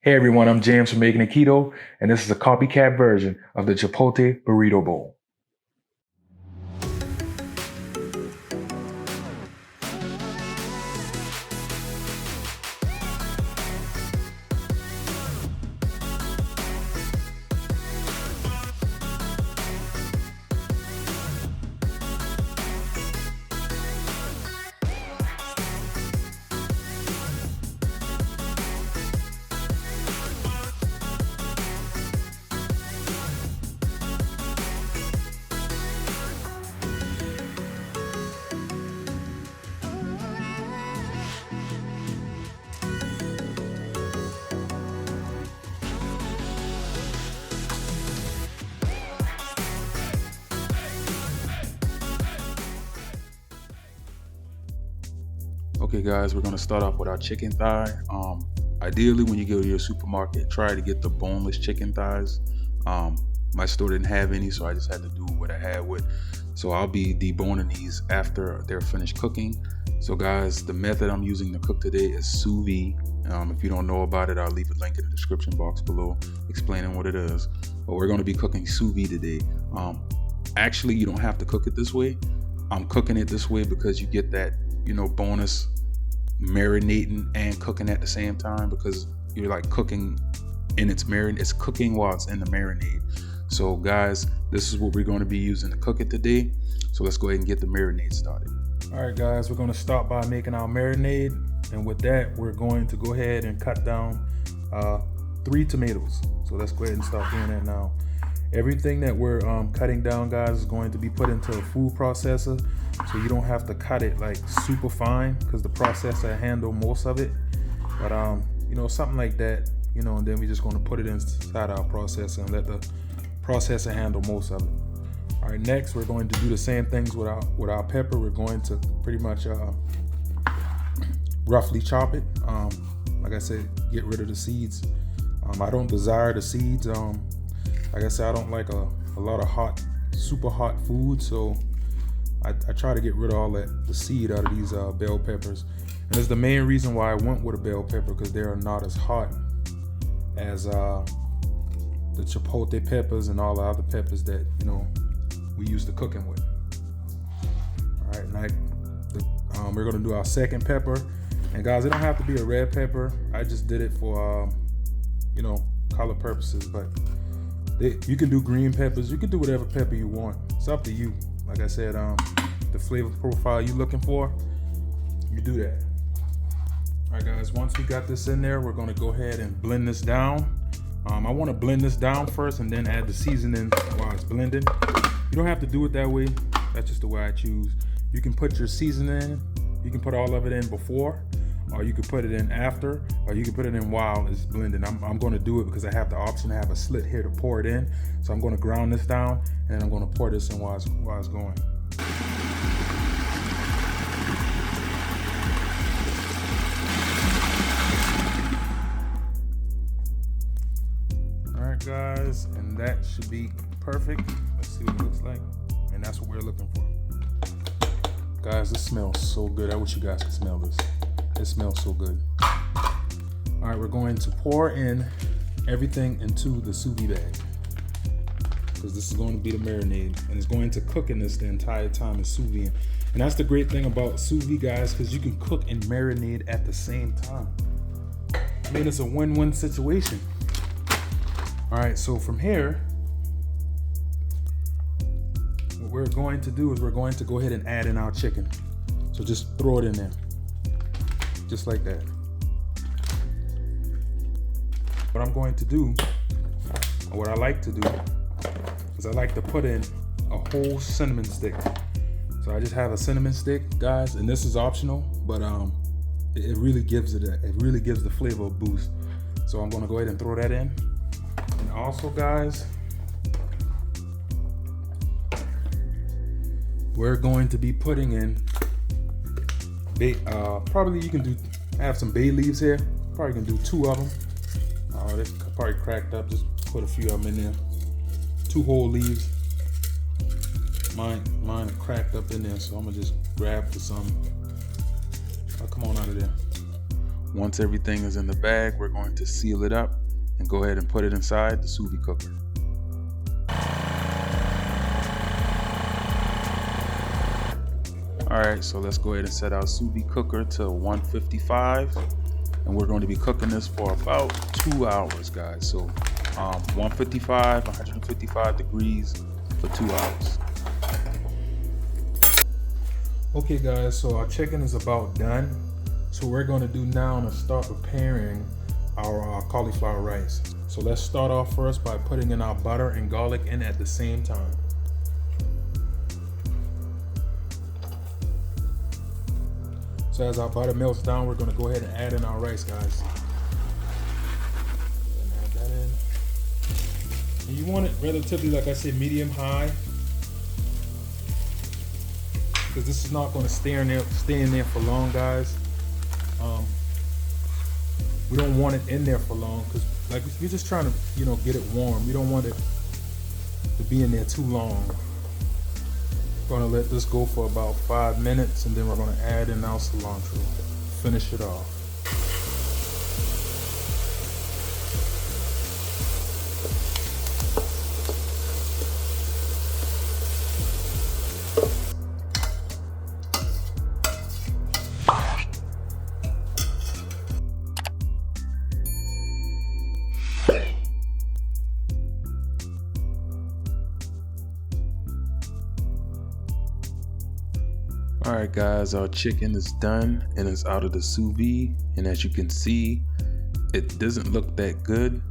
Hey everyone, I'm James from Making It Keto, and this is a copycat version of the Chipotle Burrito Bowl. Okay guys, we're gonna start off with our chicken thigh. Ideally when you go to your supermarket, try to get the boneless chicken thighs. My store didn't have any, so I just had to do what I had with. So I'll be deboning these after they're finished cooking. So guys, the method I'm using to cook today is sous vide. If you don't know about it, I'll leave a link in the description box below explaining what it is. But we're gonna be cooking sous vide today. Actually, you don't have to cook it this way. I'm cooking it this way because you get that, bonus marinating and cooking at the same time, because you're like cooking in its marinade. It's cooking while it's in the marinade. So guys, this is what we're going to be using to cook it today. So let's go ahead and get the marinade started. All right guys, we're going to start by making our marinade, and with that we're going to go ahead and cut down 3 tomatoes. So let's go ahead and start doing that now. Everything that we're cutting down, guys, is going to be put into a food processor, so you don't have to cut it like super fine because the processor handle most of it. But something like that, and then we're just going to put it inside our processor and let the processor handle most of it. All right, next we're going to do the same things with our pepper. We're going to pretty much roughly chop it. Like I said, get rid of the seeds. I don't desire the seeds. Like I said, I don't like a lot of super hot food, so I try to get rid of all the seed out of these bell peppers. And it's the main reason why I went with a bell pepper, because they are not as hot as the chipotle peppers and all the other peppers that we used to cooking with. All right, now we're gonna do our second pepper, and guys, it don't have to be a red pepper. I just did it for color purposes, but you can do green peppers. You can do whatever pepper you want. It's up to you. Like I said, the flavor profile you're looking for, you do that. All right, guys, once we got this in there, we're gonna go ahead and blend this down. I wanna blend this down first and then add the seasoning while it's blending. You don't have to do it that way. That's just the way I choose. You can put your seasoning, you can put all of it in before, or you can put it in after, or you can put it in while it's blending. I'm going to do it because I have the option to have a slit here to pour it in. So I'm going to ground this down, and I'm going to pour this in while it's going. All right, guys, and that should be perfect. Let's see what it looks like, and that's what we're looking for. Guys, this smells so good. I wish you guys could smell this. It smells so good. All right, we're going to pour in everything into the sous vide bag, because this is going to be the marinade, and it's going to cook in this the entire time it's sous vide. And that's the great thing about sous vide, guys, because you can cook and marinade at the same time. I mean, it's a win-win situation. All right, so from here, what we're going to do is we're going to go ahead and add in our chicken. So just throw it in there. Just like that. What I'm going to do, or what I like to do, is I like to put in a whole cinnamon stick. So I just have a cinnamon stick, guys, and this is optional, but it really gives the flavor a boost. So I'm going to go ahead and throw that in. And also, guys, we're going to be putting in probably you can have some bay leaves here. Probably can do 2 of them. This probably cracked up. Just put a few of them in there. 2 whole leaves. Mine are cracked up in there, so I'm gonna just grab for some. Oh, come on out of there. Once everything is in the bag, we're going to seal it up and go ahead and put it inside the sous vide cooker. Alright, so let's go ahead and set our sous vide cooker to 155, and we're going to be cooking this for about 2 hours, guys. So 155, 155 degrees for 2 hours. Okay guys, so our chicken is about done. So we're going to do now is start preparing our cauliflower rice. So let's start off first by putting in our butter and garlic in at the same time. So as our butter melts down, we're going to go ahead and add in our rice, guys. And add that in. And you want it relatively, like I said, medium high, because this is not going to stay in there for long, guys. We don't want it in there for long because, like, we're just trying to, you know, get it warm. We don't want it to be in there too long. We're gonna let this go for about 5 minutes, and then we're gonna add in our cilantro. Finish it off. Alright guys, our chicken is done and it's out of the sous vide, and as you can see, it doesn't look that good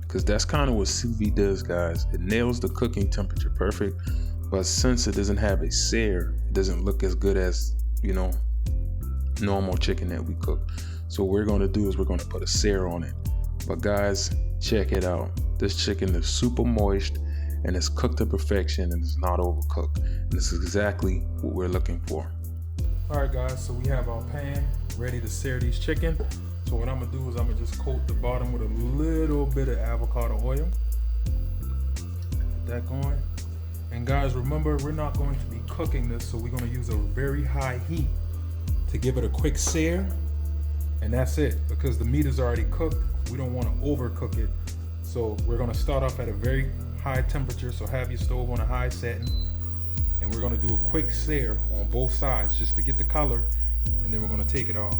because that's kind of what sous vide does, guys. It nails the cooking temperature perfect, but since it doesn't have a sear, it doesn't look as good as, you know, normal chicken that we cook. So what we're going to do is we're going to put a sear on it. But guys, check it out. This chicken is super moist and it's cooked to perfection and it's not overcooked. And this is exactly what we're looking for. Alright guys, so we have our pan ready to sear these chicken. So what I'm gonna do is I'm gonna just coat the bottom with a little bit of avocado oil. Get that going. And guys, remember, we're not going to be cooking this, so we're gonna use a very high heat to give it a quick sear. And that's it, because the meat is already cooked. We don't want to overcook it. So we're gonna start off at a very high temperature, so have your stove on a high setting, and we're going to do a quick sear on both sides just to get the color, and then we're going to take it off.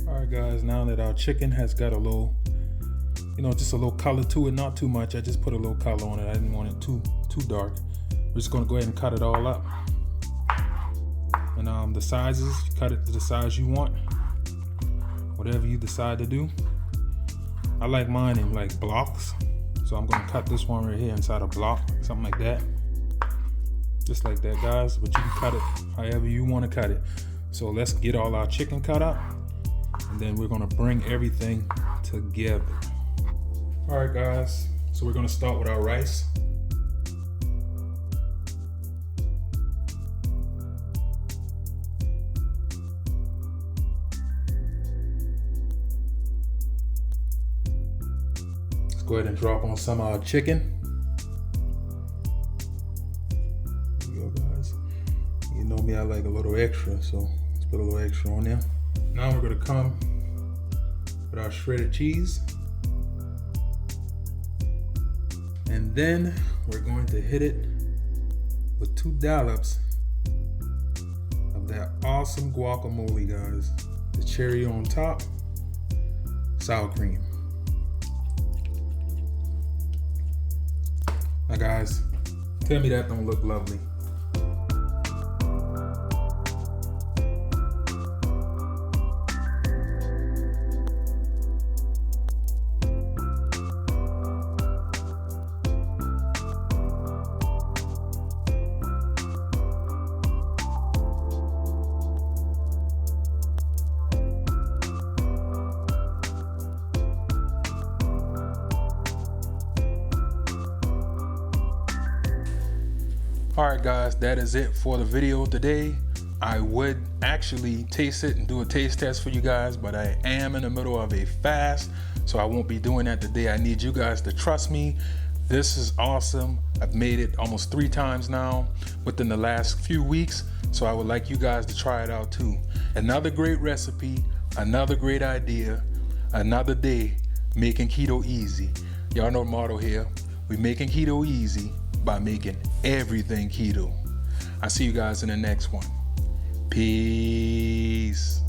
Alright guys, now that our chicken has got a little, you know, just a little color to it, not too much. I just put a little color on it. I didn't want it too dark. We're just gonna go ahead and cut it all up. And the sizes, you cut it to the size you want, whatever you decide to do. I like mine in like blocks, so I'm gonna cut this one right here inside a block, something like that, just like that, guys. But you can cut it however you want to cut it. So let's get all our chicken cut up, and then we're gonna bring everything together. Alright guys, so we're going to start with our rice. Let's go ahead and drop on some of our chicken. There we go, guys. You know me, I like a little extra, so let's put a little extra on there. Now we're going to come with our shredded cheese. And then we're going to hit it with 2 dollops of that awesome guacamole, guys. The cherry on top, sour cream. Now guys, tell me that don't look lovely. Alright guys, that is it for the video today. I would actually taste it and do a taste test for you guys, but I am in the middle of a fast, so I won't be doing that today. I need you guys to trust me. This is awesome. I've made it almost 3 times now within the last few weeks, so I would like you guys to try it out too. Another great recipe, another great idea, another day making keto easy. Y'all know the motto here. We making keto easy by making everything keto. I'll see you guys in the next one. Peace.